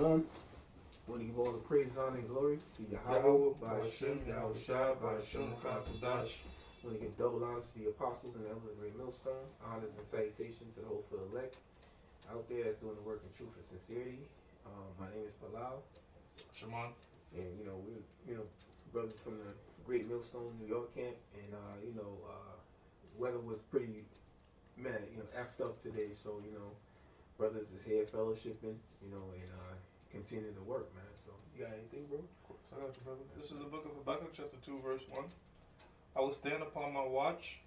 Shalom. I want to give all the praise, honor, and glory to Yahweh, by Hashem, Yahushua, by Hashem, Kadash. I want to give double honors to the apostles and elders of Great Millstone. Honors and salutations to the whole field elect out there that's doing the work in truth and sincerity. My name is Bilal. Shimon. And, we're, brothers from the Great Millstone, New York camp. And, weather was pretty, effed up today. So, brothers is here fellowshipping, and continue to work, man. So, you got anything, bro? Of course, I got you, brother. This is the book of Habakkuk, chapter 2, verse 1. I will stand upon my watch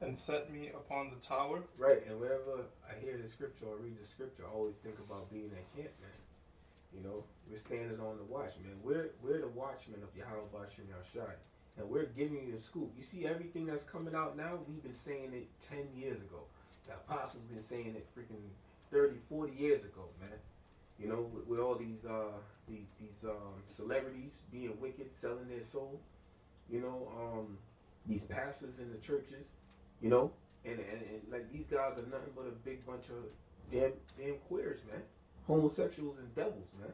and set me upon the tower. Right, and whenever I hear the scripture or read the scripture, I always think about being at camp, man. We're standing on the watch, man. We're the watchmen of Yahweh Bashem Yahshai. And we're giving you the scoop. You see everything that's coming out now, we've been saying it 10 years ago. The apostles been saying it freaking 30, 40 years ago, man. With all these celebrities being wicked, selling their soul. These pastors in the churches, and like these guys are nothing but a big bunch of damn queers, man. Homosexuals and devils, man.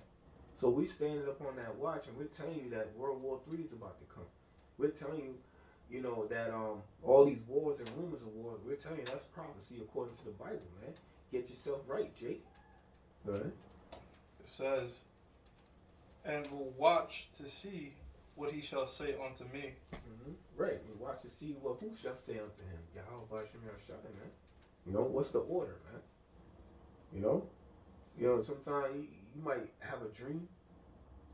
So we standing up on that watch and we're telling you that World War III is about to come. We're telling you, that all these wars and rumors of wars, we're telling you that's prophecy according to the Bible, man. Get yourself right, Jake. Go ahead. It says, and will watch to see what he shall say unto me. Mm-hmm. Right, we watch to see who shall say unto him. Yahweh Bashem Yahshai, man. What's the order, man? Sometimes you might have a dream,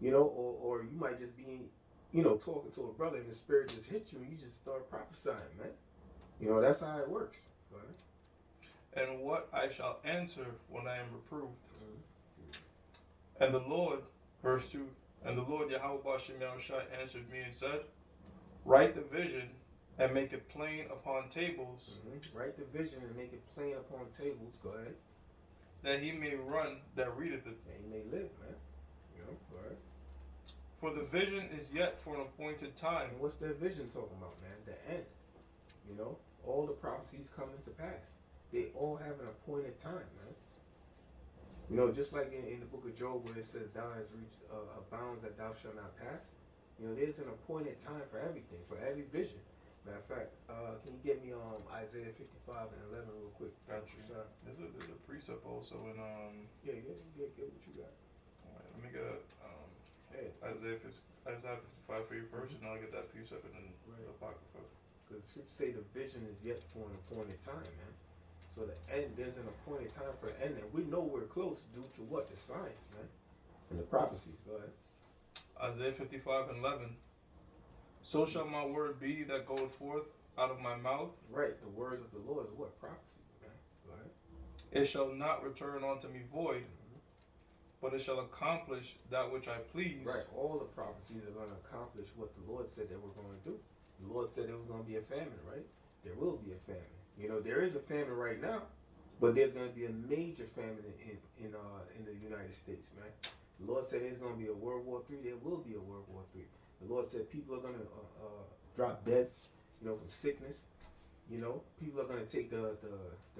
or you might just be, talking to a brother and the spirit just hit you and you just start prophesying, man. That's how it works. Go ahead. And what I shall answer when I am reproved. Mm-hmm. And the Lord, verse 2, and the Lord Yahweh Bashem Yahushai answered me and said, write the vision and make it plain upon tables. Mm-hmm. Write the vision and make it plain upon tables. Go ahead. That he may run that readeth it. That he may live, man. Go ahead. For the vision is yet for an appointed time. And what's that vision talking about, man? The end. All the prophecies coming to pass. They all have an appointed time, man. Just like in the book of Job where it says, thou hast reached bounds that thou shalt not pass. There's an appointed time for everything, for every vision. Matter of fact, can you get me Isaiah 55 and 11 real quick? Got you. There's a precept also in Yeah, get what you got. All right, let me get Isaiah 55 for you first, and then I'll get that precept and then the Apocrypha. Because the scriptures say the vision is yet for an appointed time, man. So the end, there's an appointed time for the end, and we know we're close due to what? The signs, man. And the prophecies. Go ahead. Isaiah 55 and 11. So shall my word be that goeth forth out of my mouth. Right, the words of the Lord is what? Prophecy, man. Go ahead. It shall not return unto me void, but it shall accomplish that which I please. Right, all the prophecies are going to accomplish what the Lord said they were going to do. The Lord said there was going to be a famine, right? There will be a famine. There is a famine right now, but there's going to be a major famine in the United States, man. The Lord said there's going to be a World War III. There will be a World War III. The Lord said people are going to drop dead, from sickness. People are going to take the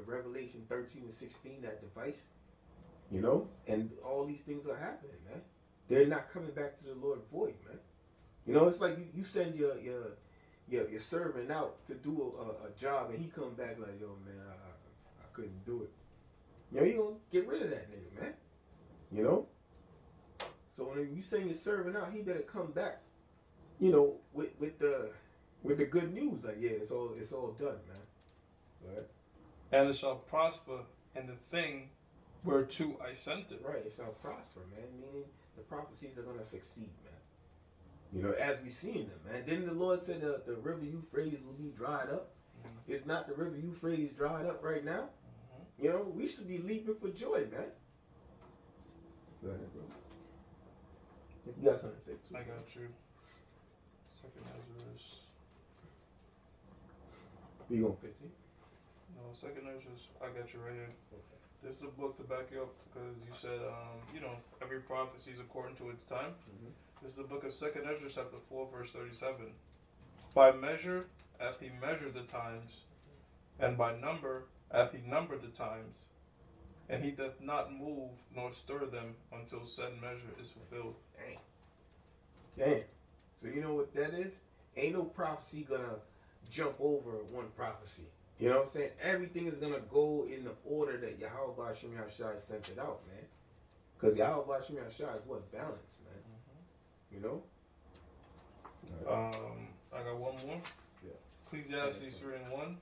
Revelation 13 and 16, that device, and all these things are happening, man. They're not coming back to the Lord void, man. It's like you send your servant out to do a job and he come back like, yo, man, I couldn't do it. You gonna get rid of that nigga, man. So when you send your servant out, he better come back, with the good news. Like, yeah, it's all done, man. Right? And it shall prosper in the thing whereto I sent it. Right, it shall prosper, man. Meaning the prophecies are gonna succeed, man. As we seen them, man. Didn't the Lord say the river Euphrates will be dried up? Mm-hmm. Is not the river Euphrates dried up right now? Mm-hmm. We should be leaping for joy, man. Go ahead, bro. If you got something to say, too. I got you. Second Ezra. You going 15? No, second Ezra. I got you right here. Okay. This is a book to back you up because you said, every prophecy is according to its time. Mm-hmm. This is the book of 2nd Ezra, chapter 4, verse 37. By measure hath he measured the times, and by number hath he numbered the times, and he doth not move nor stir them until said measure is fulfilled. Dang. Dang. So you know what that is? Ain't no prophecy gonna jump over one prophecy. You know what I'm saying? Everything is gonna go in the order that Yahweh Bashim Yahshai sent it out, man. Because Yahweh Bashim Yahshai is what? Balance, man. You know? I got one more. Yeah. Ecclesiastes 3 and 1.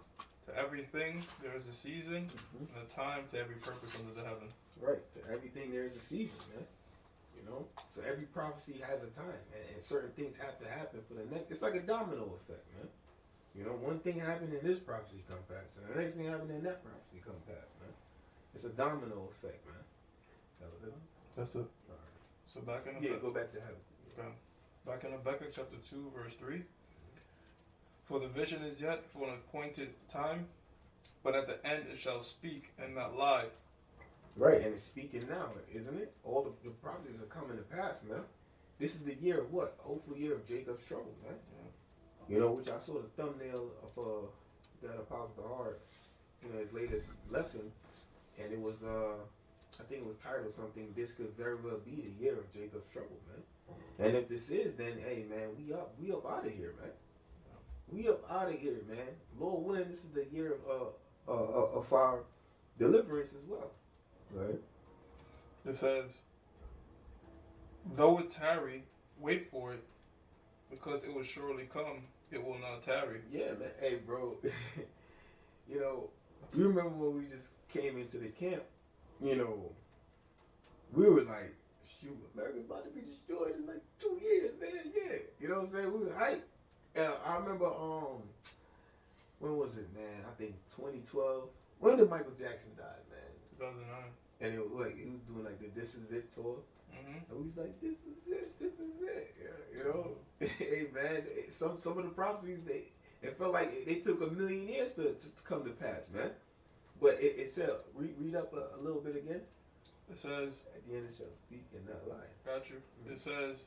To everything there is a season and a time to every purpose under the heaven. Right. To everything there is a season, man. You know? So every prophecy has a time. And certain things have to happen for the next. It's like a domino effect, man. You know, one thing happened in this prophecy come past, and the next thing happened in that prophecy come past, man. It's a domino effect, man. That was it? That's it. All right. So back in Yeah, go back to heaven. Okay. Back in Habakkuk chapter 2, verse 3. For the vision is yet for an appointed time, but at the end it shall speak and not lie. Right, and it's speaking now, isn't it? All the prophecies are coming to pass, man. This is the year of what? Hopeful year of Jacob's trouble, man. Yeah. You know, which I saw the thumbnail of that Apostle Hart, you know, his latest lesson, and it was I think it was titled something. This could very well be the year of Jacob's trouble, man. And if this is, then hey, man, we up out of here, man. We up out of here, man. Lord willing, this is the year of our deliverance as well. Right. It says, though it tarry, wait for it, because it will surely come, it will not tarry. Yeah, man. Hey, bro. You know, you remember when we just came into the camp? You know, we were like, shoot, America's about to be destroyed in like 2 years, man. Yeah. You know what I'm saying? We were hyped. And I remember, when was it, man? I think 2012. When did Michael Jackson die, man? 2009. And it was like, he was doing like the This Is It tour. Mm-hmm. And we was like, this is it, this is it. Yeah, you know? Hey, man, some of the prophecies, it felt like they took 1 million years to come to pass, man. But it said, read up a little bit again. It says, at the end it shall speak and not lie. Got you. Mm-hmm. It says,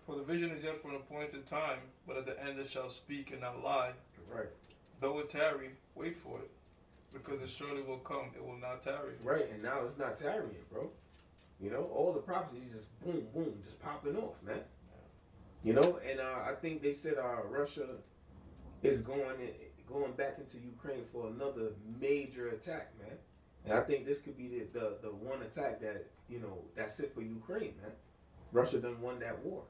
for the vision is yet for an appointed time, but at the end it shall speak and not lie. Right. Though it tarry, wait for it, because it surely will come, it will not tarry. Right, and now it's not tarrying, bro. You know, all the prophecies just boom, boom, just popping off, man. You know, and I think they said Russia is going back into Ukraine for another major attack, man. And I think this could be the one attack that, you know, that's it for Ukraine, man. Russia done won that war.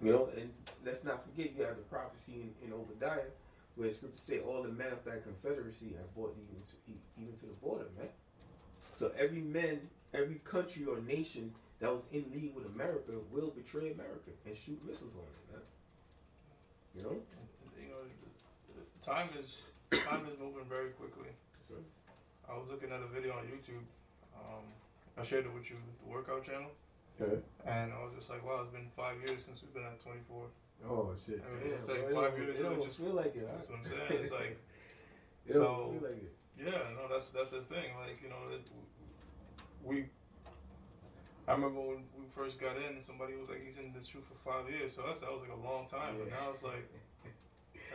You know, and let's not forget you have the prophecy in Obadiah where the scriptures say all the men of that confederacy have brought even to the border, man. So every country or nation that was in league with America will betray America and shoot missiles on it, man. You know? You know, time is moving very quickly. Sure. I was looking at a video on YouTube. I shared it with you, the workout channel. Okay. And I was just like, wow, it's been 5 years since we've been at 24. Oh shit! I mean, it's Yeah, like bro, 5 years. It don't just feel like it. That's what I'm saying. It's like, It so don't feel like it. yeah, no, that's the thing. Like, you know, I remember when we first got in, somebody was like, he's in this truth for 5 years. So that was like a long time. But now it's like,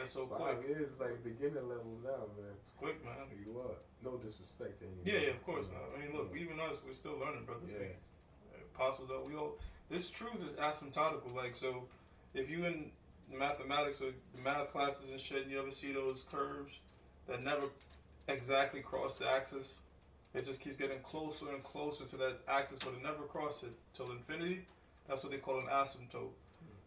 that's so 5 quick. years is like beginner level now, man. It's quick, man. You are. No disrespect to anyone. Yeah, of course not. I mean, look, even us, we're still learning, brothers. Yeah. Apostles are, we all, this truth is asymptotical. Like, so if you in mathematics or the math classes and shit, and you ever see those curves that never exactly cross the axis, it just keeps getting closer and closer to that axis, but it never crosses it till infinity. That's what they call an asymptote.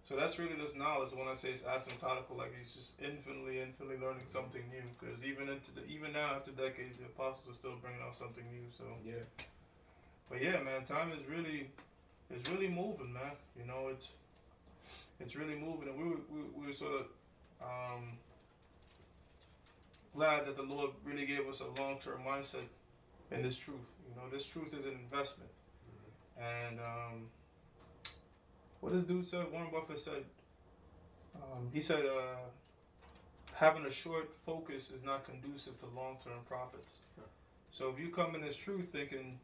So that's really this knowledge. When I say it's asymptotical, like he's just infinitely learning something new. Because even now, after decades, the apostles are still bringing out something new. So Yeah. But yeah, man, time is really moving, man. You know, it's really moving, and we were sort of glad that the Lord really gave us a long-term mindset in this truth. You know, this truth is an investment. And what this dude said, Warren Buffett said, he said, having a short focus is not conducive to long-term profits. So if you come in this truth thinking,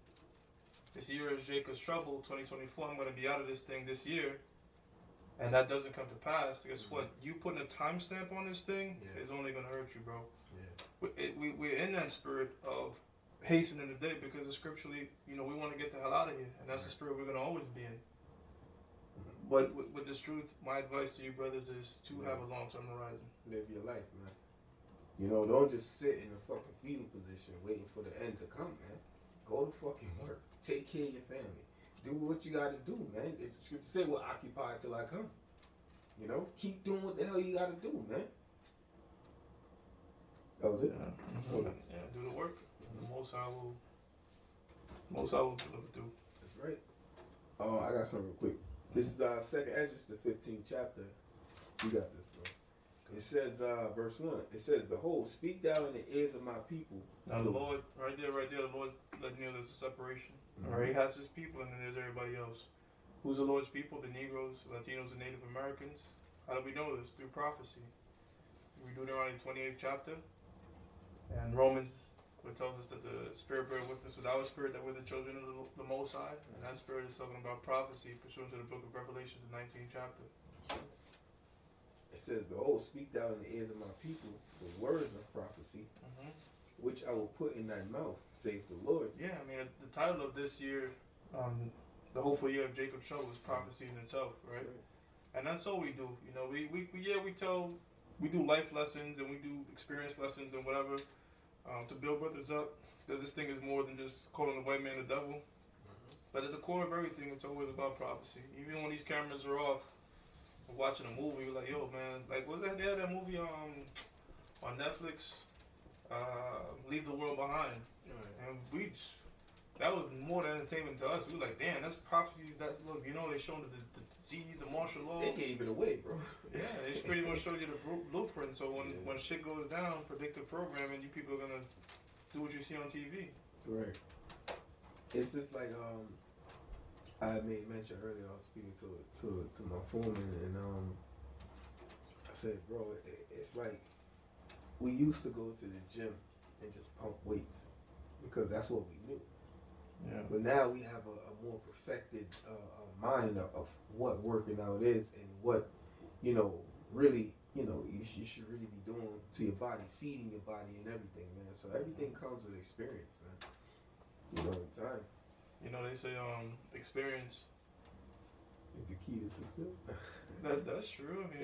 this year is Jacob's trouble, 2024, I'm going to be out of this thing this year, and that doesn't come to pass, guess what? You putting a timestamp on this thing is only gonna hurt you, bro. We're in that spirit of hastening the day because of scripturally, we want to get the hell out of here, and that's the spirit we're gonna always be in. But with this truth, my advice to you brothers is to have a long-term horizon. Live your life, man. Don't just sit in a fucking fetal position waiting for the end to come, man. Go to fucking work. Take care of your family. Do what you gotta do, man. The scripture say we're occupied till I come. Keep doing what the hell you gotta do, man. That was it. Yeah, do the work. The most I will deliver through. That's right. Oh, I got something real quick. This is 2nd Ezra, the 15th chapter. You got this, bro. It says, verse 1. It says, "Behold, speak thou in the ears of my people." Now the Lord, right there, the Lord letting you know there's a separation. All right, He has His people, and then there's everybody else. Who's the Lord's people? The Negroes, Latinos, and Native Americans. How do we know this? Through prophecy. We do Deuteronomy 28th chapter, and Romans, where it tells us that the Spirit bear witness with our spirit that we're the children of the Most High, and that Spirit is talking about prophecy pursuant to the book of Revelation, the 19th chapter. It says, "Behold, speak thou in the ears of my people the words of prophecy, which I will put in thy mouth, saith the Lord." Yeah, I mean, the title of this year, the hopeful year of Jacob's trouble, is prophecy in itself, right? And that's all we do. We do life lessons and we do experience lessons and whatever to build brothers up. Because this thing is more than just calling the white man the devil. But at the core of everything, it's always about prophecy. Even when these cameras are off, we're watching a movie, we're like, yo, man, like, what was that? They had that movie on Netflix, Leave the World Behind. And that was more than entertainment to us. We were like, damn, that's prophecies that, look, they showed the disease, the martial law. They gave it away, bro. Yeah, they pretty much showed you the blueprint. So when shit goes down, predictive programming, you people are going to do what you see on TV. Right. It's just like, I made mention earlier, I was speaking to my foreman, and I said, bro, it's like we used to go to the gym and just pump weights because that's what we knew. Yeah. But now we have a more perfected mind of what working out is and what, really, you should really be doing to your body, feeding your body and everything, man. So everything comes with experience, man. In time. They say experience is the key to success. That's true. I mean,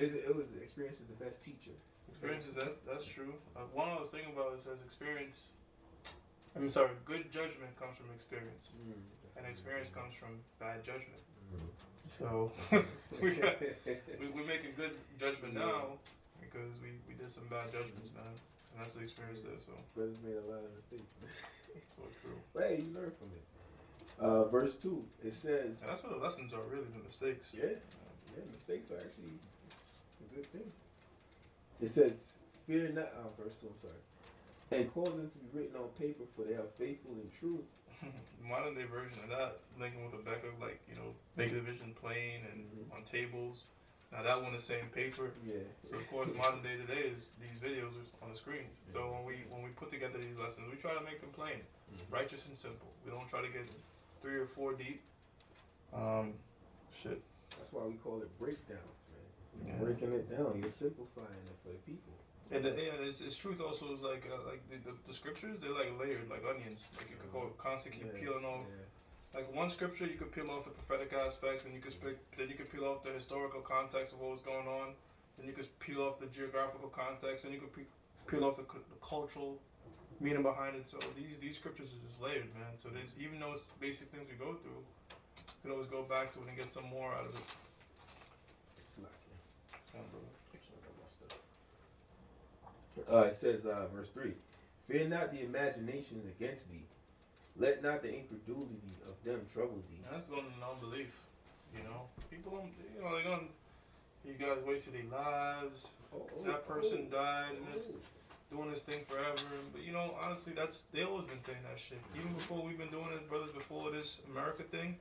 experience is the best teacher. Experience is that's true. One I was thinking about, it says experience. Good judgment comes from experience, and experience comes from bad judgment. So we're making good judgment now because we did some bad judgments now, and that's the experience there. So brothers made a lot of mistakes. So true. But hey, you learn from it. Verse 2, it says, and that's what the lessons are, really, the mistakes. Yeah, mistakes are actually a good thing. It says, "Fear not," verse 2, I'm sorry, "and cause them to be written on paper, for they are faithful and true." Modern day version of that, linking with Rebecca, making the vision plain and on tables. Now that one is saying paper. Yeah. So of course, modern day today is these videos on the screens. So when we put together these lessons, we try to make them plain, righteous and simple. We don't try to get 3 or 4 deep. Shit. That's why we call it breakdowns, man. You're breaking it down. You're simplifying it for the people. And it's truth also is like the scriptures, they're like layered, like onions. Like you could go constantly keep peeling off. Yeah. Like one scripture, you could peel off the prophetic aspects, and you could peel off the historical context of what was going on. Then you could peel off the geographical context, and you could peel off the cultural meaning behind it. So these scriptures are just layered, man. So there's, even though it's basic things we go through, you could always go back to it and get some more out of it. It says, verse 3, "Fear not the imagination against thee. Let not the incredulity of them trouble thee." And that's going in unbelief. People don't, they're going, these guys wasted their lives. That person died and it's doing this thing forever. But honestly, they always been saying that shit. Even before we've been doing it, brothers, before this America thing,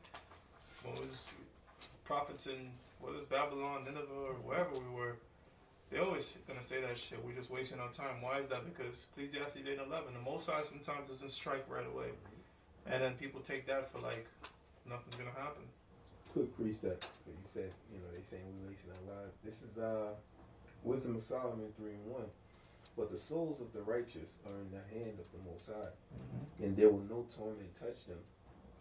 when it was prophets in, whether it's Babylon, Nineveh, or wherever we were, they always gonna say that shit. We're just wasting our time. Why is that? Because Ecclesiastes 8:11, the Most High sometimes doesn't strike right away, and then people take that for like nothing's gonna happen. quick precept. You said, they saying we wasting our lives. This is Wisdom of Solomon 3:1. But the souls of the righteous are in the hand of the Most High, and there will no torment touch them.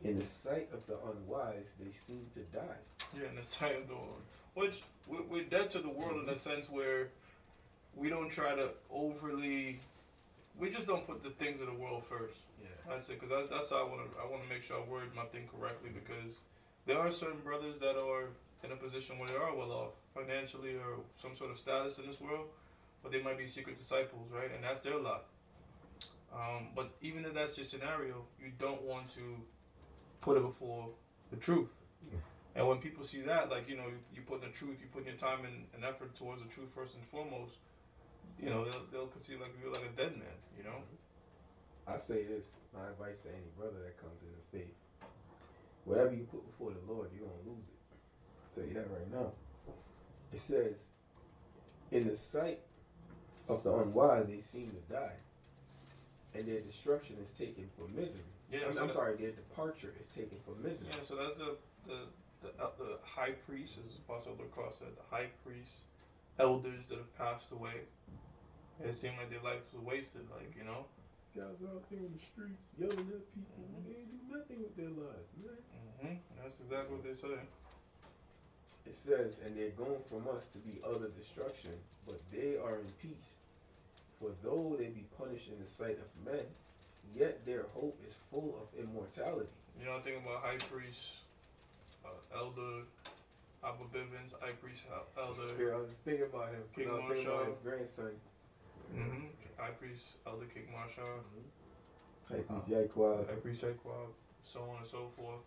In the sight of the unwise, they seem to die. Yeah, in the sight of the world. Which, we're dead to the world in a sense where we don't try to overly, we just don't put the things of the world first. Yeah. That's it, because that's how I want to make sure I word my thing correctly, because there are certain brothers that are in a position where they are well off financially or some sort of status in this world, but they might be secret disciples, right? And that's their lot. But even if that's your scenario, you don't want to put it before the truth. Yeah. And when people see that, like, you put in the truth, you put your time and effort towards the truth first and foremost, they'll consider like you're like a dead man, I say this, my advice to any brother that comes in the faith. Whatever you put before the Lord, you're going to lose it. I'll tell you that right now. It says, in the sight of the unwise, they seem to die, and their destruction is taken for misery. Yeah, I'm sorry, their departure is taken for misery. Yeah, so that's the high priest, as Apostle Cross said, the high priest, elders that have passed away. It seemed like their life was wasted, Guys out there in the streets yelling at people. They ain't do nothing with their lives, man. That's exactly what they say. It says, and they're going from us to be utter destruction, but they are in peace. For though they be punished in the sight of men, yet their hope is full of immortality. I think about high priest, elder, Abba Bivens, high priest, elder. I was just thinking about him. King I was thinking about Marshall. his grandson. High priest, elder King Marshall. High priest Yaquab. High priest Yaquab, so on and so forth.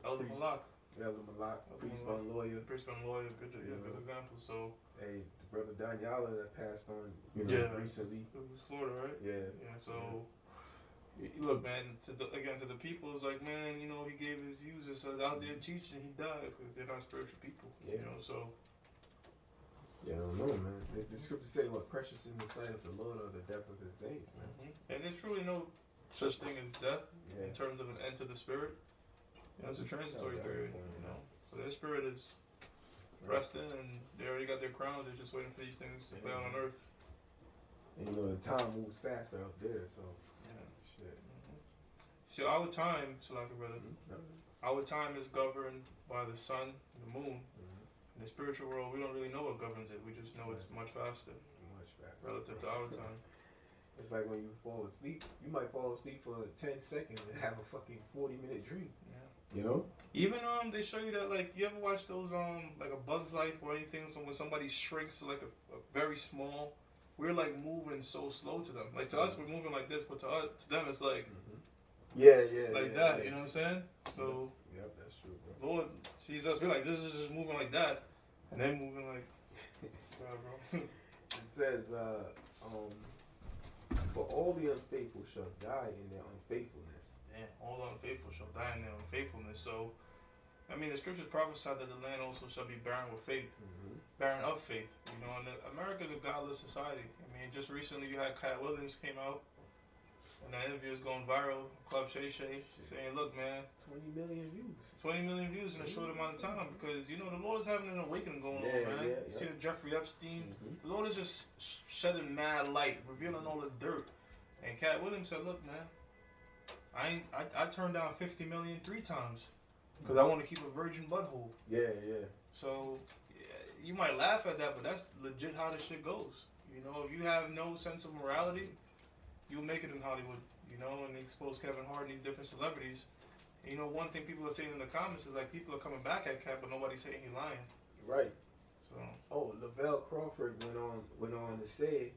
Elder Malak. Elder Malak. Priest Bun Lawyer. Priest Bun Lawyer, good example. So, hey, the brother Daniela that passed on recently. It was Florida, right? Yeah. So, look, man, to the people, it's like, man, he gave his users out there teaching, he died because they're not spiritual people. So. Yeah, I don't know, man. The scriptures say, what, precious in the sight of the Lord are the death of his saints, man. And there's truly no such thing as death in Yeah. terms of an end to the spirit. It's a transitory period, So their spirit is resting, and they already got their crowns. They're just waiting for these things to play out on earth. And the time moves faster up there, so. Yeah. Shit. So our time, Salaka brother, our time is governed by the sun and the moon. In the spiritual world, we don't really know what governs it. We just know it's much faster. Much faster. Relative to our time. It's like when you fall asleep. You might fall asleep for 10 seconds and have a fucking 40-minute dream. Yeah. Even they show you that, like, you ever watch those like A Bug's Life or anything? So when somebody shrinks to like a very small, we're like moving so slow to them. Like to us, we're moving like this, but to them it's like like that. You know what I'm saying? So yep, that's true, bro. Lord sees us. We're like, this is just moving like that, and they moving like, yeah, bro. It says, for all the unfaithful shall die in their unfaithfulness. Yeah, all the unfaithful shall die in their unfaithfulness. So, I mean, the scriptures prophesy that the land also shall be barren with faith, barren of faith. And America's a godless society. I mean, just recently you had Cat Williams came out, and that interview is going viral. Club Shay Shay saying, look, man, 20 million views. 20 million views in a short amount of time, because, the Lord is having an awakening going on, man. You see the Jeffrey Epstein? The Lord is just shedding mad light, revealing all the dirt. And Cat Williams said, look, man, I turned down 50 million 3 times because I want to keep a virgin butthole. Yeah. So you might laugh at that, but that's legit how this shit goes. If you have no sense of morality, you'll make it in Hollywood, and they expose Kevin Hart and these different celebrities. And one thing people are saying in the comments is like people are coming back at Cat, but nobody's saying he's lying. Right. So. Oh, Lavelle Crawford went on to say,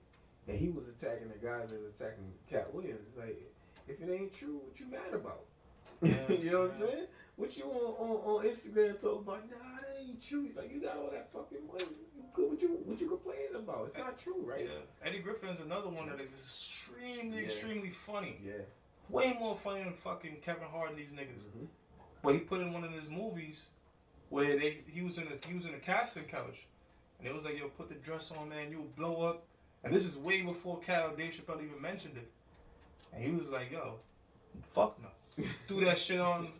and he was attacking the guys that was attacking Cat Williams. It's like, if it ain't true, what you mad about? You know what I'm saying? What you on Instagram talk about? Nah, that ain't true. He's like, you got all that fucking money. What you complaining about? It's not true, right? Yeah. Eddie Griffin's another one that is extremely funny. Yeah. Way more funny than fucking Kevin Hart and these niggas. But he put in one of his movies where he was in a casting couch, and it was like, yo, put the dress on, man, you'll blow up. And this is way before Cal Dave Chappelle even mentioned it. And he was like, yo, fuck no. Threw that shit on.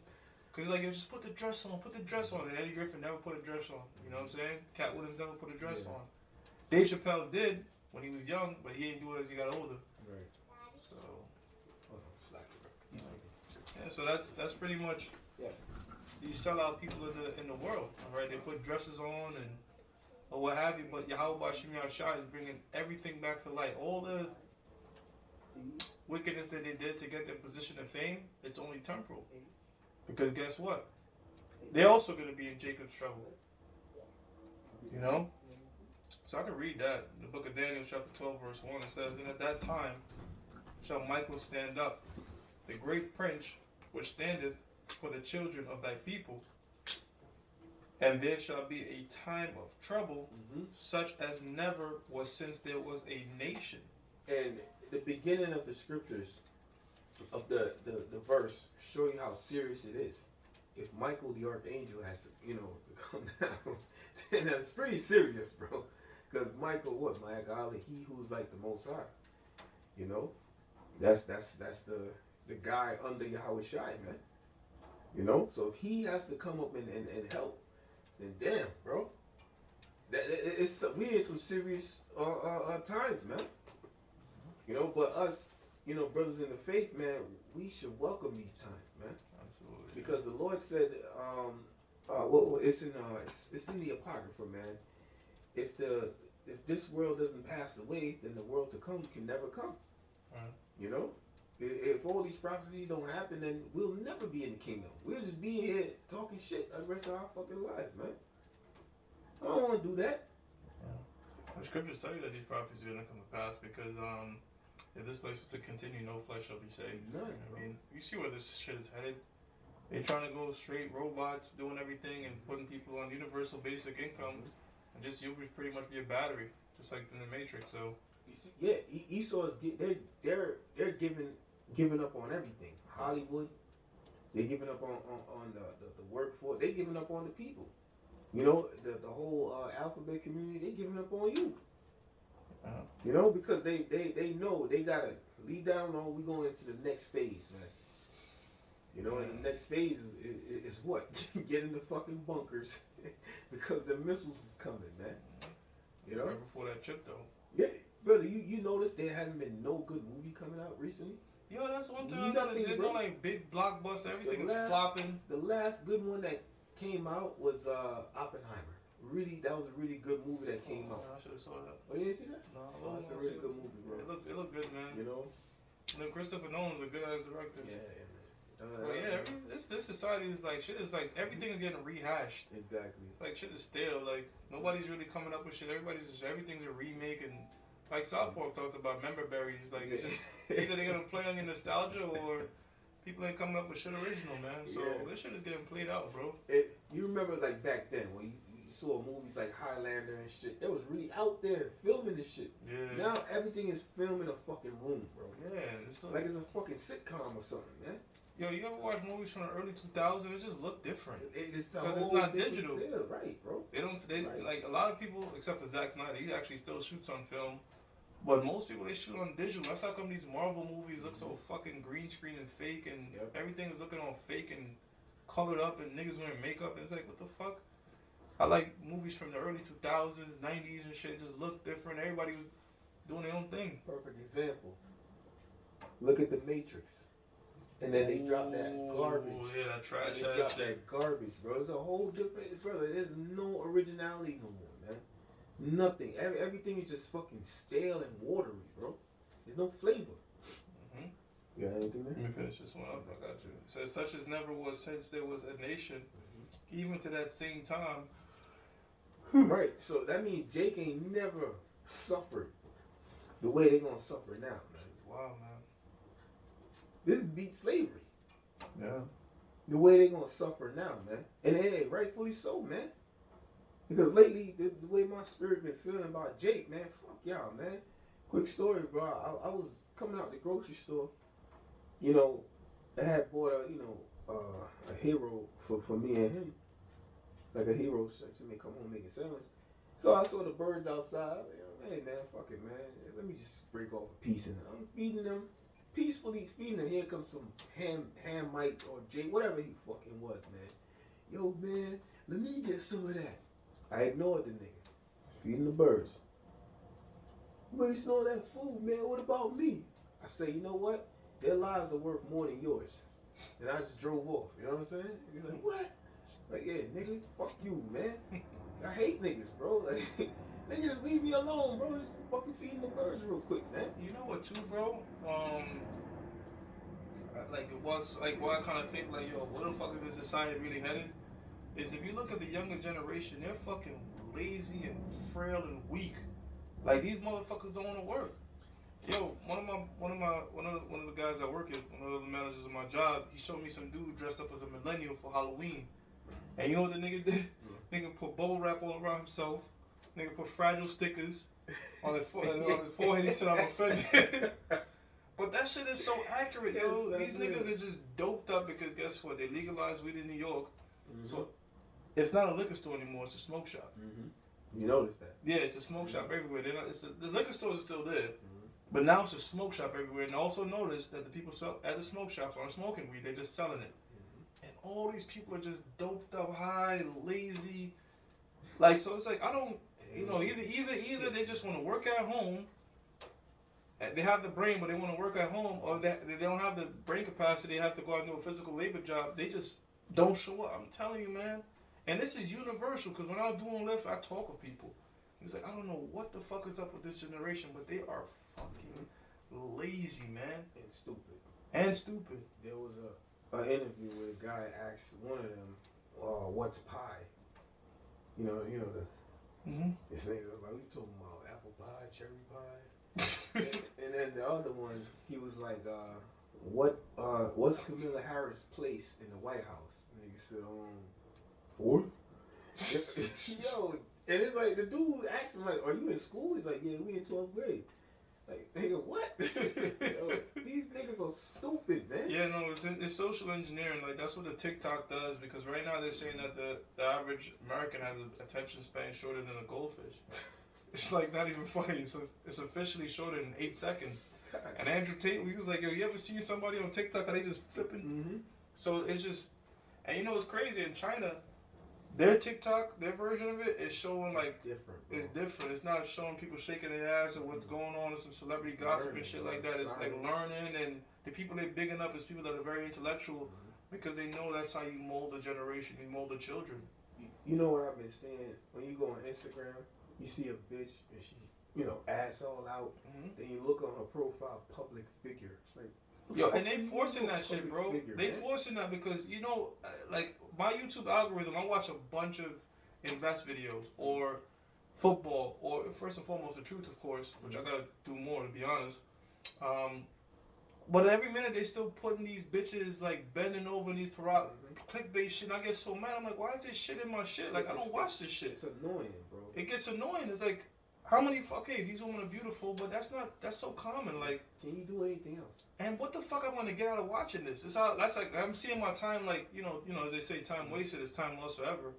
Cause like, yo, just put the dress on, put the dress on. And Eddie Griffin never put a dress on. You know what I'm saying? Cat Williams never put a dress on. Dave Chappelle did when he was young, but he didn't do it as he got older. Right. So, Hold on, slack it, bro. yeah. So that's pretty much Yes. these sellout people in the world. All right, they put dresses on and or what have you. But Yahweh Shem Yahshua is bringing everything back to light. All the wickedness that they did to get their position of fame, it's only temporal. Because guess what? They're also going to be in Jacob's trouble. You know? So I can read that. In the book of Daniel, chapter 12, verse 1, it says, "And at that time shall Michael stand up, the great prince which standeth for the children of thy people. And there shall be a time of trouble, such as never was since there was a nation." And the beginning of the scriptures of the verse show you how serious it is. If Michael the archangel has to, come down, then that's pretty serious, bro. Because Michael, what? My God, he who's like the Most High. You know, that's the guy under Yahweh Shai, man. You know, so if he has to come up and help, then damn, bro. We in some serious times, man. You know, but us, brothers in the faith, man, we should welcome these times, man. Absolutely. Because the Lord said, it's in the Apocrypha, man. If this world doesn't pass away, then the world to come can never come. Right. You know, if all these prophecies don't happen, then we'll never be in the kingdom. We'll just be here talking shit the rest of our fucking lives, man. I don't want to do that. Yeah. The scriptures tell you that these prophecies are going to come to pass because if this place was to continue, no flesh shall be saved. None, I mean, you see where this shit is headed. They're trying to go straight robots, doing everything and putting people on universal basic income, and just you'll pretty much be a battery, just like in the Matrix. So yeah, Esau's they're giving up on everything. Hollywood, they're giving up on the workforce. They're giving up on the people. You know, the whole alphabet community, they're giving up on you. You know, because they know they gotta lead down on. We going into the next phase, man. You know, and the next phase is what? Get in the fucking bunkers because the missiles is coming, man. You know, right before that trip though. Yeah, brother, you noticed there hadn't been no good movie coming out recently. Yo, that's one thing I noticed. There's no like big blockbuster. Everything is flopping. The last good one that came out was Oppenheimer. Really, that was a really good movie that came out. I should have saw that. Oh, you didn't see that? No, that's a really good movie, bro. It looked good, man. You know? And then Christopher Nolan's a good ass director. Yeah, man. But yeah, this society is like shit is like everything is getting rehashed. Exactly. It's like shit is stale. Like nobody's really coming up with shit. Everything's a remake and like South Park talked about member berries. Like it's just either they're gonna play on your nostalgia or people ain't coming up with shit original, man. So this shit is getting played out, bro. You remember like back then when you saw movies like Highlander and shit, they was really out there filming this shit. Yeah. Now everything is filmed in a fucking room, bro. Yeah. It's like it's a fucking sitcom or something, man. Yo, you ever watch movies from the early 2000s? It just look different. It's not digital. Feel, right, bro. They right. Like a lot of people, except for Zack Snyder, he actually still shoots on film. But most people they shoot on digital. That's how come these Marvel movies look so fucking green screen and fake, and everything is looking all fake and colored up, and niggas wearing makeup. And it's like, what the fuck? I like movies from the early 2000s, 90s, and shit. Just look different. Everybody was doing their own thing. Perfect example. Look at the Matrix. And then they drop that garbage. Oh, yeah, that trash ass drop that garbage, bro. It's a whole different, brother. There's no originality no more, man. Nothing. Everything is just fucking stale and watery, bro. There's no flavor. Mm-hmm. You got anything there? Let me finish this one up. I got you. It says, such as never was since there was a nation, even to that same time. Right. So that means Jake ain't never suffered the way they gonna suffer now, man. Wow, man. This beat slavery. Yeah. The way they gonna suffer now, man. And hey, rightfully so, man. Because lately, the way my spirit been feeling about Jake, man, fuck y'all, man. Quick story, bro. I was coming out the grocery store. You know, I had bought a hero for me and him. Like a hero section. They come home making sandwich. So I saw the birds outside. Hey, man, fuck it, man. Let me just break off a piece. And I'm feeding them. peacefully feeding, and here comes some ham Mike or Jay, whatever he fucking was, man. Yo, man, let me get some of that. I ignored the nigga. Feeding the birds. You wasting all that food, man. What about me? I say, you know what? Their lives are worth more than yours. And I just drove off. You know what I'm saying? He's like, what? Like, yeah, nigga, fuck you, man. I hate niggas, bro. Like, nigga, just leave me alone, bro. Just fucking feeding the birds real quick, man. You know what, too, bro? Like, it was, like, what I kind of think, like, yo, where the fuck is this society really headed? Is if you look at the younger generation, they're fucking lazy and frail and weak. Like, these motherfuckers don't want to work. Yo, one of the guys I work with, one of the managers of my job, he showed me some dude dressed up as a millennial for Halloween. And you know what the nigga did? Nigga put bubble wrap all around himself. Nigga put fragile stickers on his forehead. He said, I'm offended. But that shit is so accurate, yo. These niggas are just doped up because guess what? They legalized weed in New York. Mm-hmm. So it's not a liquor store anymore. It's a smoke shop. Mm-hmm. You noticed that? Yeah, it's a smoke shop everywhere. The liquor stores are still there. But now it's a smoke shop everywhere. And also notice that the people at the smoke shops aren't smoking weed. They're just selling it. And all these people are just doped up, high, lazy. Like, so it's like, I don't, you know, either they just want to work at home. They have the brain, but they want to work at home. Or they don't have the brain capacity. They have to go out and do a physical labor job. They just don't show up. I'm telling you, man. And this is universal, because when I was doing Lyft, I talk with people. It's like, I don't know what the fuck is up with this generation, but they are fucking lazy, man. And stupid. There was an interview where a guy asked one of them, what's pie? You know the this nigga was like, we talking about apple pie, cherry pie. and then the other one, he was like, what's Kamala Harris' place in the White House? And he said, 4th? Yo, and it's like, the dude asked him, like, are you in school? He's like, yeah, we in 12th grade. Like, nigga, what? Yo, these niggas are stupid, man. Yeah, no, it's social engineering. Like, that's what the TikTok does, because right now they're saying that the average American has an attention span shorter than a goldfish. It's like not even funny. It's officially shorter than 8 seconds. And Andrew Tate, he was like, yo, you ever seen somebody on TikTok and they just flipping? Mm-hmm. So it's just, and you know what's crazy? In China, their TikTok, their version of it is showing like it's different. It's not showing people shaking their ass or what's going on, or some celebrity gossip and shit like that. It's like learning, and the people they're bigging up is people that are very intellectual, because they know that's how you mold a generation, you mold the children. You know what I've been saying? When you go on Instagram, you see a bitch and she, you know, ass all out. Then you look on her profile, public figure. Like, yo, and they forcing that shit, bro. They forcing that because, you know, like my YouTube algorithm, I watch a bunch of invest videos or football, or first and foremost the truth, of course, which I gotta do more, to be honest. But every minute they still putting these bitches like bending over in these clickbait shit. And I get so mad. I'm like, why is this shit in my shit? Like, I don't watch this shit. It's annoying, bro. It gets annoying. It's like, how many? Okay, these women are beautiful, but that's so common. Like, can you do anything else? And what the fuck I want to get out of watching this? That's like, I'm seeing my time, like, you know, as they say, time wasted is time lost forever.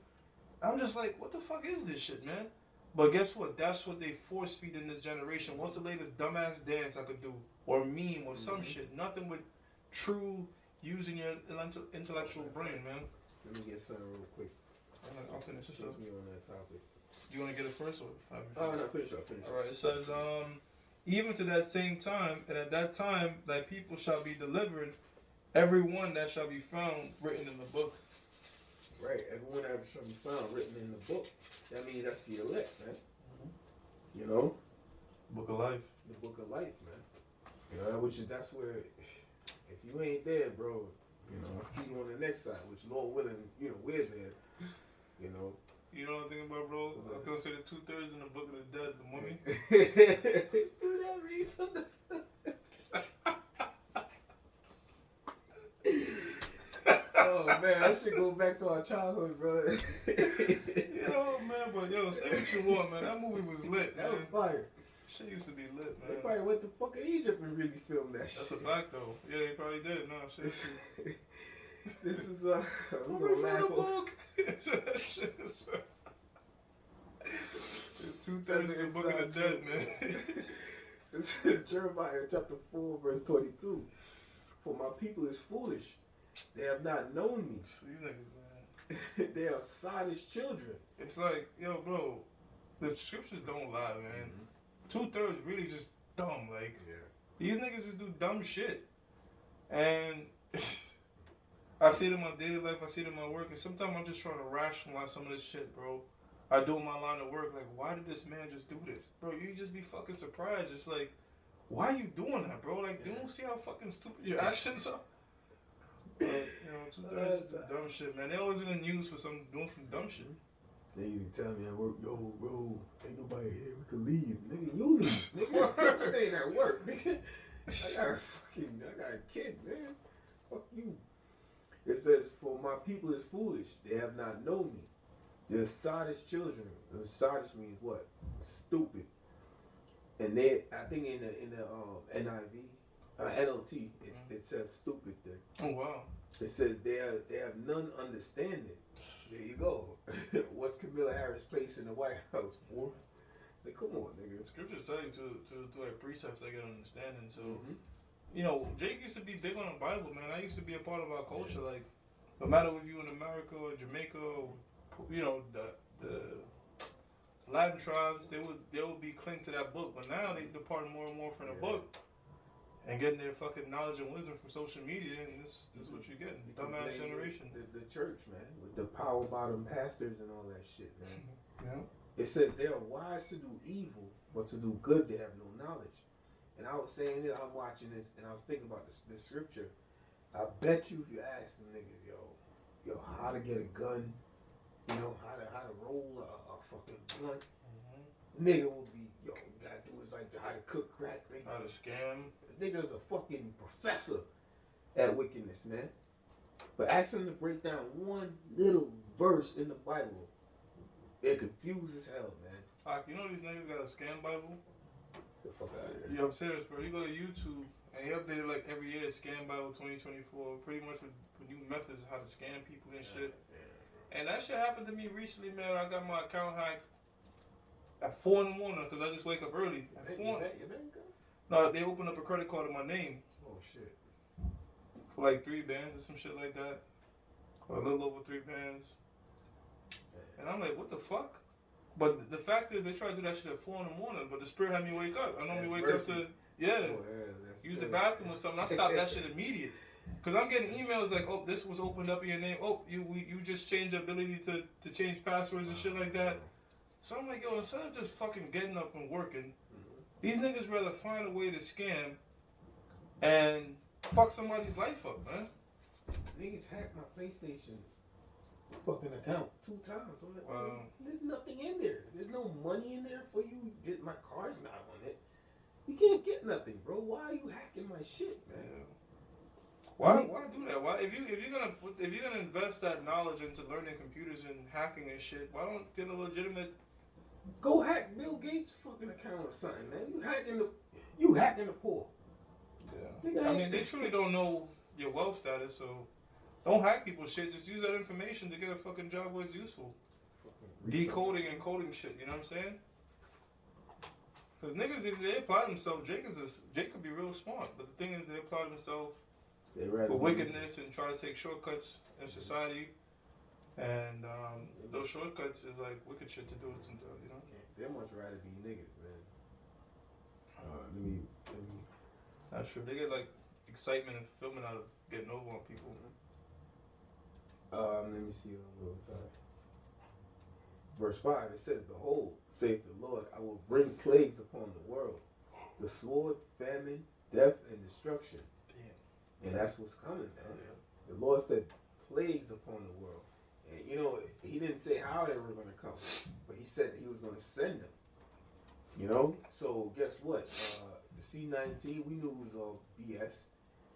I'm just like, what the fuck is this shit, man? But guess what? That's what they force feed in this generation. What's the latest dumbass dance I could do? Or meme or some shit. Nothing with true using your intellectual brain, man. Let me get something real quick. I'll finish this up. Me on that topic. Do you want to get it first or? No, finish up. Alright, it says, even to that same time, and at that time, thy people shall be delivered, every one that shall be found written in the book. Right, everyone that shall be found written in the book. That means that's the elect, man. You know? Book of life. The book of life, man. You know, that's where, if you ain't there, bro, you know, I'll see you on the next side, which Lord willing, you know, we're there. You know? You know what I'm thinking about, bro? I was gonna say the 2/3 in the Book of the Dead, the mummy. Do that read from the Oh man, I should go back to our childhood, bro. Yo, man, but yo, say what you want, man. That movie was lit, man. That was fire. Shit used to be lit, man. They probably went to fucking Egypt and really filmed that shit. That's a fact, though. Yeah, they probably did. No, shit. This is we're gonna laugh book. Shit is 2/3 of the Book of the Dead, man. It says Jeremiah chapter 4, verse 22. For my people is foolish. They have not known me. These niggas, man. They are sottish children. It's like, yo, bro, the scriptures don't lie, man. 2/3 really just dumb. Like, these niggas just do dumb shit. And I see it in my daily life, I see it in my work, and sometimes I'm just trying to rationalize some of this shit, bro. I do my line of work, like, why did this man just do this? Bro, you just be fucking surprised. It's like, why are you doing that, bro? Like, you don't see how fucking stupid your actions are? But, you know, 2/3 is the dumb shit, man. They always in the news for doing some dumb shit. They even tell me at work, yo, bro, ain't nobody here, we could leave. Nigga, you leave. Nigga, I'm staying at work, nigga. I got a kid, man. Fuck you. It says, for my people is foolish, they have not known me. They're sottish children. Sottish means what? Stupid. And they, I think in the NIV, NLT, it says stupid there. Oh, wow. It says they have none understanding. There you go. What's Camilla Harris' place in the White House? Fourth? Like, come on, nigga. Scriptures tell you to have precepts I get understanding. So, you know, Jake used to be big on the Bible, man. I used to be a part of our culture. Like, no matter if you in America or Jamaica or, you know, the Latin tribes, they would be clinging to that book. But now they depart more and more from the book and getting their fucking knowledge and wisdom from social media, and this is what you're getting. Dumbass generation. The church, man, with the power bottom pastors and all that shit, man. Yeah. It says they are wise to do evil, but to do good they have no knowledge. And I was saying it, I'm watching this, and I was thinking about this scripture. I bet you if you ask them niggas, yo, how to get a gun, you know, how to roll a fucking blunt, nigga will be, yo, you gotta do is like how to cook crack, nigga. How to scam. Nigga's a fucking professor at wickedness, man. But ask them to break down one little verse in the Bible. They're confused as hell, man. Like, you know these niggas got a scam Bible? The fuck out of here. Yo, I'm serious, bro. You go to YouTube and he updated like every year, Scam Bible 2024, pretty much with new methods of how to scam people and shit. And that shit happened to me recently, man. I got my account hacked at 4 in the morning because I just wake up early. At 4. No, they opened up a credit card in my name. Oh shit. For like 3 bands or some shit like that. Or a little over 3 bands. And I'm like, what the fuck? But the fact is, they try to do that shit at 4 in the morning, but the spirit had me wake up. I normally wake up to, use the bathroom or something. I stopped that shit immediate. Because I'm getting emails like, oh, this was opened up in your name. Oh, you just changed the ability to change passwords and shit like that. So I'm like, yo, instead of just fucking getting up and working, these niggas rather find a way to scam and fuck somebody's life up, man. Niggas hacked my PlayStation fucking account 2 times. I'm like, there's nothing in there. There's no money in there for you. My card's not on it. You can't get nothing, bro. Why are you hacking my shit, man? Yeah. Why do that? Why if you're gonna invest that knowledge into learning computers and hacking and shit, why don't get a legitimate? Go hack Bill Gates' fucking account or something, man. You hacking the poor. Yeah. I mean, they truly don't know your wealth status, so don't hack people's shit. Just use that information to get a fucking job where it's useful. Decoding and coding shit. You know what I'm saying? Because niggas, if they apply themselves, Jake could be real smart, but the thing is, they apply themselves for wickedness and try to take shortcuts in society, and those shortcuts is like wicked shit to do sometimes, you know? They much rather be niggas, man. Let me. That's true. They get like excitement and fulfillment out of getting over on people. Let me see on the other side. Verse 5, it says, behold, saith the Lord, I will bring plagues upon the world, the sword, famine, death, and destruction. Damn. And that's what's coming, man. Yeah. The Lord said plagues upon the world. And you know, he didn't say how they were going to come, but he said he was going to send them. You know? So guess what? The C-19, we knew it was all BS,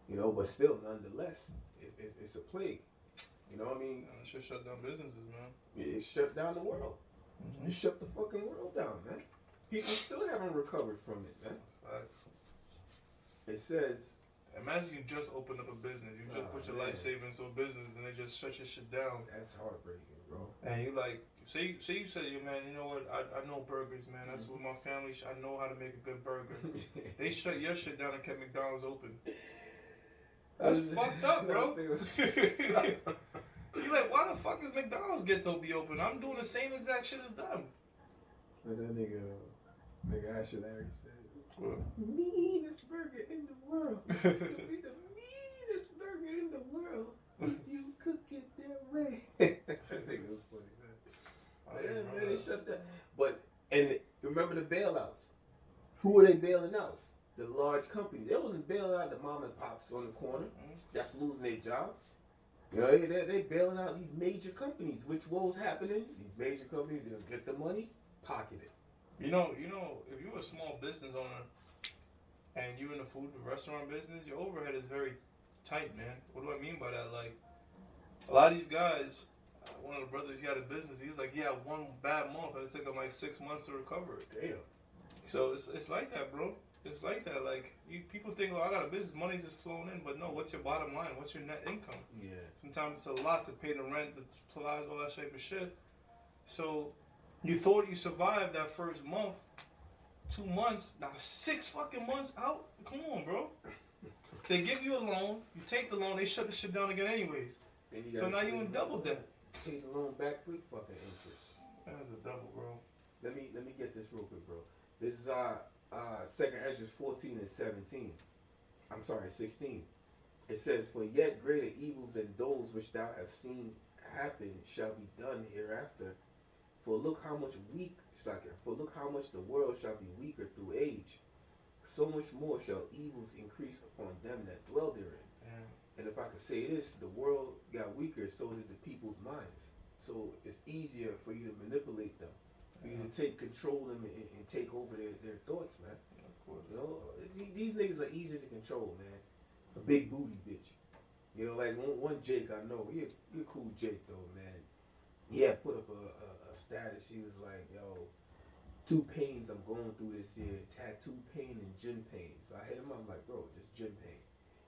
you know, but still, nonetheless, it's a plague. You know what I mean? It should shut down businesses, man. It shut down the world. It shut the fucking world down, man. People still haven't recovered from it, man. Facts. It says, imagine you just opened up a business. You just put your life savings into a business and they just shut your shit down. That's heartbreaking, bro. And you like, Say you said, yo, man, you know what? I know burgers, man. That's what my family. I know how to make a good burger. They shut your shit down and kept McDonald's open. That's fucked up, bro. You like, why the fuck is McDonald's get to be open? I'm doing the same exact shit as them. But that nigga Ashley Larry said, What? meanest burger in the world. It could be the meanest burger in the world if you cook it that way. That nigga was funny, man. Man, they shut that. But, and remember the bailouts. Who were they bailing out? The large companies. They wasn't bailing out the mom and pops on the corner. That's losing their job. You know, they bailing out these major companies. Which what was happening? These major companies, they'll get the money, pocket it. You know, if you're a small business owner and you in the food and restaurant business, your overhead is very tight, man. What do I mean by that? Like, a lot of these guys, one of the brothers, he had a business. He was like, yeah, one bad month, and it took him like 6 months to recover it. Damn. So it's like that, bro. It's like that. Like, people think, oh, I got a business, money just flowing in, but no, what's your bottom line? What's your net income? Yeah. Sometimes it's a lot to pay the rent, the supplies, all that shape of shit. So you thought you survived that first month, 2 months, now 6 fucking months out? Come on, bro. They give you a loan, you take the loan, they shut the shit down again anyways. So now you in double debt. Pay the loan back with fucking interest. That's a double, bro. Let me get this real quick, bro. This is Second Ezra 14 and 17. I'm sorry, 16. It says, "For yet greater evils than those which thou hast seen happen shall be done hereafter. For look how much the world shall be weaker through age. So much more shall evils increase upon them that dwell therein." Yeah. And if I could say this, the world got weaker, so did the people's minds. So it's easier for you to manipulate them, for you to take control of them and take over their thoughts, man. Yeah, of course. You know, these niggas are easy to control, man. A big booty bitch. You know, like one Jake I know, he a cool Jake though, man. Yeah, put up a status. He was like, yo, 2 pains I'm going through this year: tattoo pain and gym pain. So I hit him up, I'm like, bro, just gym pain.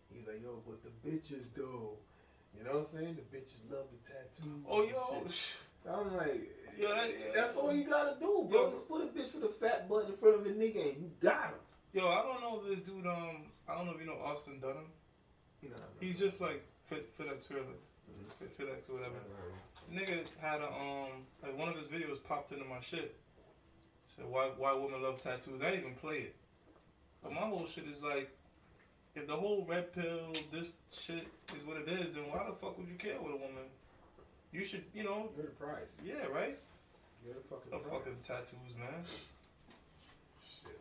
He's like, yo, but the bitches though. You know what I'm saying? The bitches love the tattoos. Oh, yo. I'm like, Yeah, that's all you gotta do, bro. Just put a bitch with a fat butt in front of a nigga and you got him. Yo, I don't know if this dude, I don't know if you know Austin Dunham. Nah, He's just like FedEx Fearless. FedEx or whatever. Nigga had like one of his videos popped into my shit. Said why women love tattoos. I didn't even play it. But my whole shit is like, if the whole red pill, this shit is what it is, then why the fuck would you care with a woman? You should, you know. You're the prize. Yeah, right? You're the fucking No prize. fucking tattoos, man. Shit.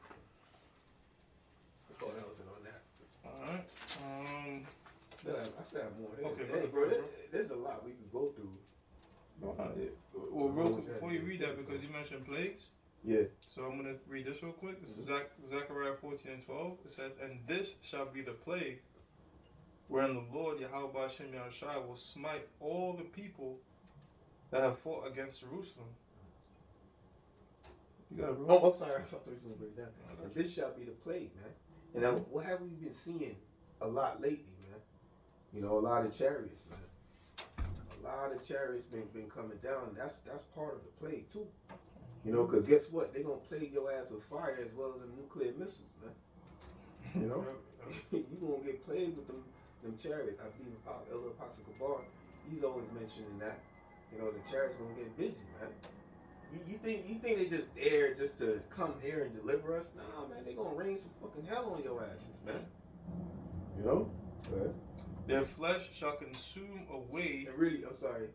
I thought that was it on that. Alright. I still have more. Okay, Hey, bro. there's a lot we could go through. Well, real quick, before you read that, because you mentioned plagues. Yeah. So I'm going to read this real quick. This is Zechariah 14 and 12. It says, "And this shall be the plague wherein the Lord Yahweh Hashem Yahushua will smite all the people that have fought against Jerusalem." You got it, bro. Oh, I'm sorry. I thought you were going to break down. And this shall be the plague, man. And now, what have we been seeing a lot lately, man? You know, a lot of chariots, man. A lot of chariots been coming down. That's part of the plague, too. You know, because guess what? They're going to plague your ass with fire as well as the nuclear missiles, man. You know? You're going to get plagued with them chariots. I believe Elder Apostle Kabar, he's always mentioning that. You know, the chariots going to get busy, man. You think they just there just to come here and deliver us? Nah, man, they going to rain some fucking hell on your asses, man. You know? But Their flesh shall consume away. and really, I'm sorry,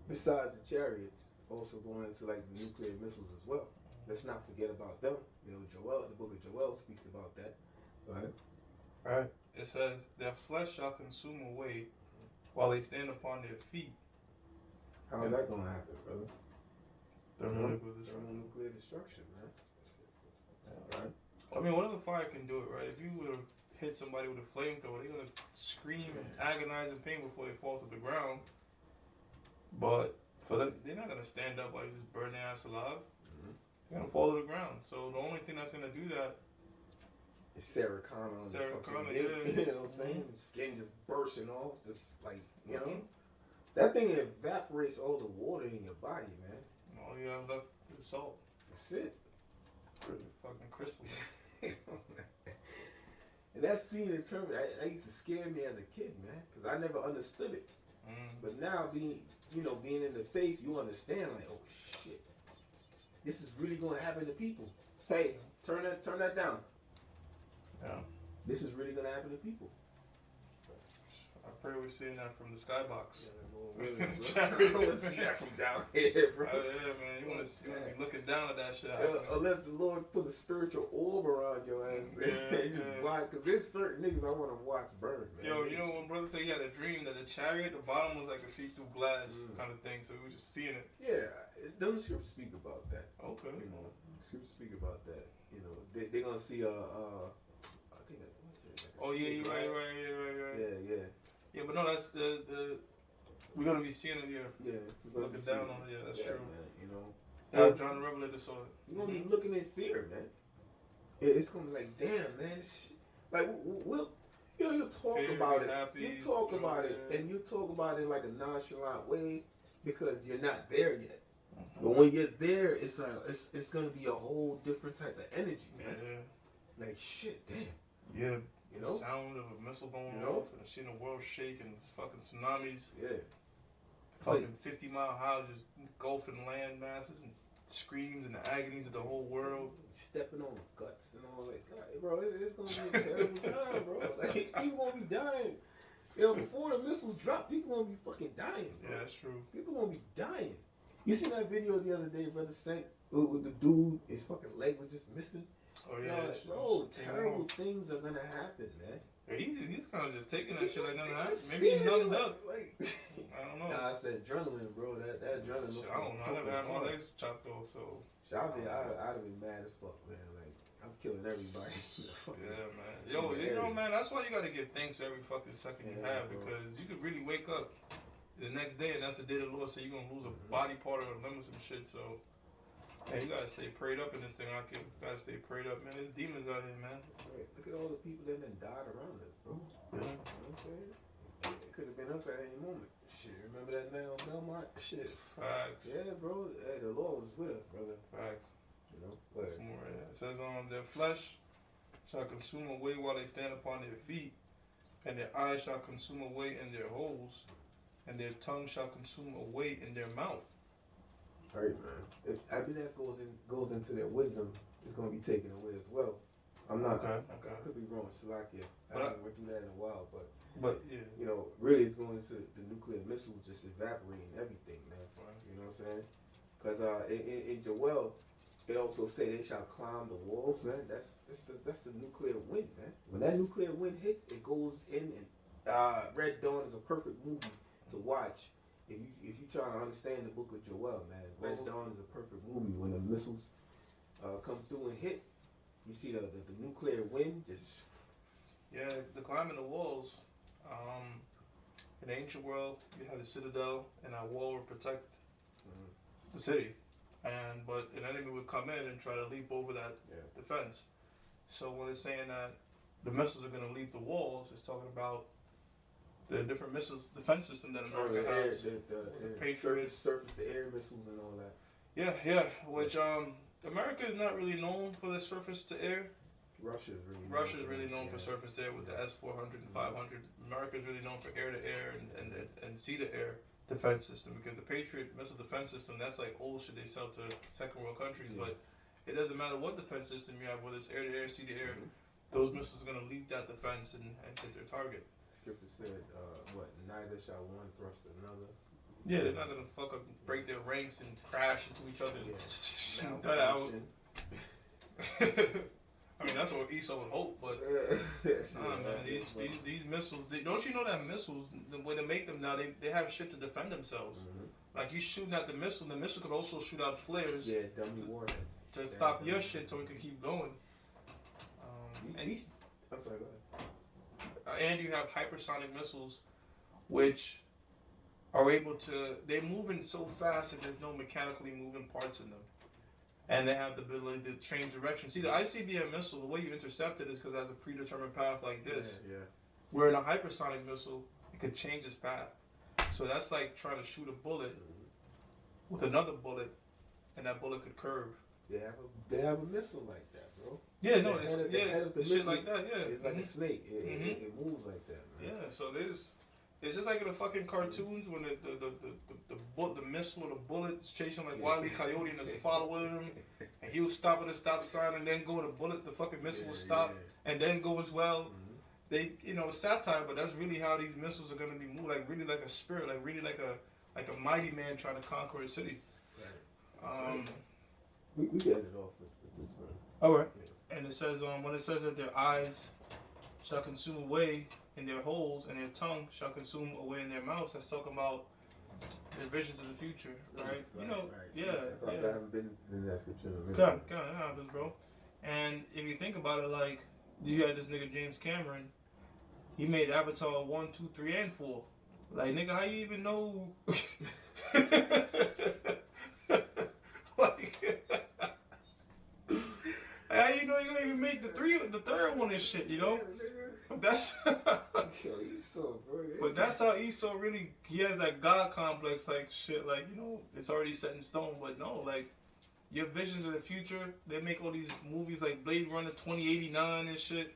besides the chariots, also going into like the nuclear missiles as well. Let's not forget about them. You know, the book of Joel speaks about that. Right? It says, "Their flesh shall consume away while they stand upon their feet." How's that going to happen, brother? Thermonuclear destruction, man. Right? I mean, what other fire can do it, right? If you were to hit somebody with a flamethrower, they're going to scream and agonize in pain before they fall to the ground. But for them, they're not going to stand up while you just burn their ass alive. They're going to fall to the ground. So the only thing that's going to do that is Sarah Connor on Sarah the fucking Connor, dick. yeah. You know what I'm saying? Skin just bursting off, just like, you know? That thing evaporates all the water in your body, man. All you have left is salt. That's it. Fucking crystal. And that scene in terms, that used to scare me as a kid, man, because I never understood it. But now being in the faith, you understand, like, oh shit, this is really going to happen to people. Hey, turn that down. Yeah. This is really going to happen to people. I pray we're seeing that from the skybox. Really, I want to see that from down here, bro. Yeah, man. You want to be looking down at that shit. Unless the Lord put a spiritual orb around your ass, man. Because there's certain niggas I want to watch burn, man. Yo, you know when brother said he had a dream that the chariot, the bottom was like a see-through glass kind of thing, so we were just seeing it. Yeah, doesn't scripture speak about that? Okay. You know, scripture speak about that. You know, they're gonna see I think that's what's it, like oh yeah, you're right. Yeah. Yeah, but no, that's the we're gonna be seeing it here. Yeah, looking down on it. Yeah, that's true. Man, you know, John the Revelator saw it. You're gonna be looking in fear, man. It's gonna be like, damn, man. Like we'll, you talk Fear, about it. happy, You talk about it, and you talk about it in like a nonchalant way because you're not there yet. But when you're there, it's like it's gonna be a whole different type of energy, man. Yeah. Like shit, damn. Yeah. You know? Sound of a missile going off and seeing the world shake and fucking tsunamis. Yeah. Fucking 50-mile high, just engulfing land masses and screams and the agonies of the whole world. Stepping on guts and all that. God, bro, it's gonna be a terrible time, bro. Like, people gonna be dying. You know, before the missiles drop, people gonna be fucking dying, bro. Yeah, that's true. People gonna be dying. You seen that video the other day, brother sent with the dude, his fucking leg was just missing? Oh yeah, bro, terrible things are gonna happen, man. Yeah, he's kind of just taking that shit like nothing happened. Maybe he's numbed up. Like, I don't know. Nah, I said adrenaline, bro. That adrenaline. Shit, I don't know. I never had my legs chopped off, so. I'd have been mad as fuck, man. Like, I'm killing everybody. Yeah, man. Yo, you know, man, that's why you gotta give thanks for every fucking second you have, because you could really wake up the next day and that's the day the Lord said you're gonna lose a body part or a limb or some shit, so. Man, you gotta stay prayed up in this thing. I gotta stay prayed up, man. There's demons out here, man. That's right. Look at all the people that done died around us, bro. You know what I'm saying? It could have been us at any moment. Shit, remember that night on Belmont? Shit. Facts. Yeah, bro. Hey, the Lord was with us, brother. Facts. You know? That's more, yeah. It says, their flesh shall consume away while they stand upon their feet, and their eyes shall consume away in their holes, and their tongue shall consume away in their mouth. Right, man. I mean, that goes into their wisdom is going to be taken away as well. I'm not. Okay. I could be wrong, Shalakia. I haven't went through that in a while, but yeah, you know, really, it's going into the nuclear missiles just evaporating everything, man. Right. You know what I'm saying? Because in Joel, it also say they shall climb the walls, man. That's the nuclear wind, man. When that nuclear wind hits, it goes in, and Red Dawn is a perfect movie to watch. If you try to understand the book of Joel, man, Red Dawn is a perfect movie. When the missiles come through and hit, you see the nuclear wind just. Yeah, the climbing the walls. In the ancient world, you had a citadel, and that wall would protect the city. But an enemy would come in and try to leap over that defense. So when it's saying that the missiles are going to leap the walls, it's talking about the different missiles defense system that America has. The Patriot, surface to air missiles and all that. Yeah. Which America is not really known for the surface to air. Russia is really known for surface air with the S-400 and 500. America is really known for air to air and sea to air defense system, because the Patriot missile defense system, that's like old shit they sell to second world countries. But it doesn't matter what defense system you have, whether it's air to air, sea to air, those missiles are going to leap that defense and hit their target. Scripture said, neither shall one thrust another. Yeah, they're not gonna fuck up, break their ranks and crash into each other. I mean, that's what Esau would hope, but man, these missiles. Don't you know that missiles, the way they make them now, they have shit to defend themselves. Like you shooting at the missile could also shoot out flares. Yeah, dummy warheads to stop your shit so it can keep going. I'm sorry, go ahead. And you have hypersonic missiles, which are able to, they're moving so fast that there's no mechanically moving parts in them. And they have the ability to change direction. See, the ICBM missile, the way you intercept it is because it has a predetermined path like this. Yeah. Where in a hypersonic missile, it could change its path. So that's like trying to shoot a bullet with another bullet, and that bullet could curve. They have a missile like that, bro. Yeah, no, The head of the shit missile, like that. Yeah, it's like a snake. It moves like that, man. Yeah, so it's just like in the fucking cartoons when the missile or the bullet is chasing like Wile E. Coyote and it's following him, and he was stopping at a stop sign and then go the bullet, the fucking missile will stop and then go as well. They, it's satire, but that's really how these missiles are gonna be moved, like really like a spirit, like really like a mighty man trying to conquer a city. Right. We get it off with this one. All right. Yeah. And it says when it says that their eyes shall consume away in their holes, and their tongue shall consume away in their mouths. That's talking about their visions of the future, right? Right. Yeah. That's why I haven't been in that scripture. God, that happens, bro. And if you think about it, like you had this nigga James Cameron, he made Avatar 1, 2, 3, and 4. Like nigga, how you even know? Like, how you know you gonna even make the third one and shit? That's Esau, bro. But that's how Esau really, he has that God complex, like shit, like it's already set in stone. But no, like your visions of the future, they make all these movies like Blade Runner 2089 and shit,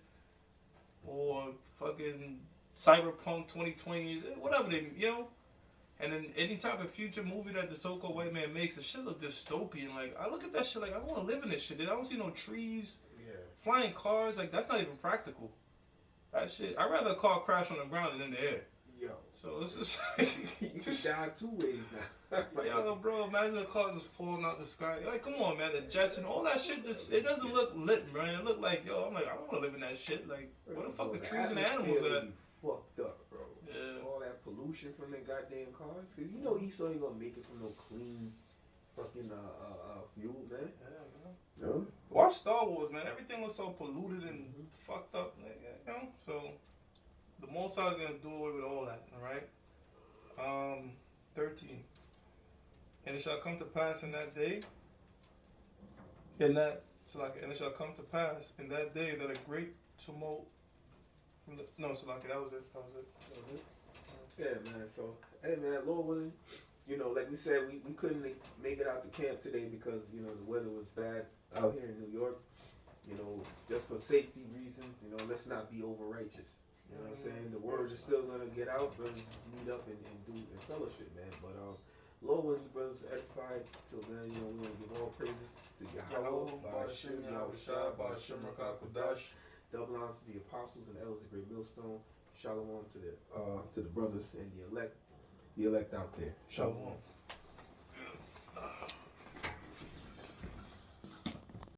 or fucking Cyberpunk 2020, whatever they, And then any type of future movie that the so-called white man makes, the shit look dystopian. Like I look at that shit, like I want to live in this shit. I don't see no trees, flying cars. Like that's not even practical. That shit, I'd rather a car crash on the ground than in the air. Yo. So it's just you can die two ways now. Yo, bro, imagine a car just falling out the sky. Like, come on, man, the jets and all that shit it doesn't look lit, man. It look like, I'm like, I don't want to live in that shit. Like, where the fuck are trees and animals at? Fucked up, bro. Yeah. All that pollution from the goddamn cars. Cause Esau ain't gonna make it from no clean fucking fuel, man. Yeah, man. No? Watch Star Wars, man. Everything was so polluted and fucked up, So the Most High is gonna do away with all that, all right? 13. And it shall come to pass in that day, and it shall come to pass in that day that a great tumult from the that was it. Yeah, man. So, hey, man, Lord willing, like we said, we couldn't make it out to camp today because the weather was bad out here in New York. Just for safety reasons, let's not be over righteous. You know what I'm saying? The word is still gonna get out, brothers meet up and do and fellowship, man. But Lord willing, you brothers edified. Till then, we're gonna give all praises to Yahweh, Ba'ashem, Yahweh Shai, Ba'ashem, Rakah Kodash. Double honors to the apostles and elders of Great Millstone. Shalom to the brothers and the elect out there. Shalom.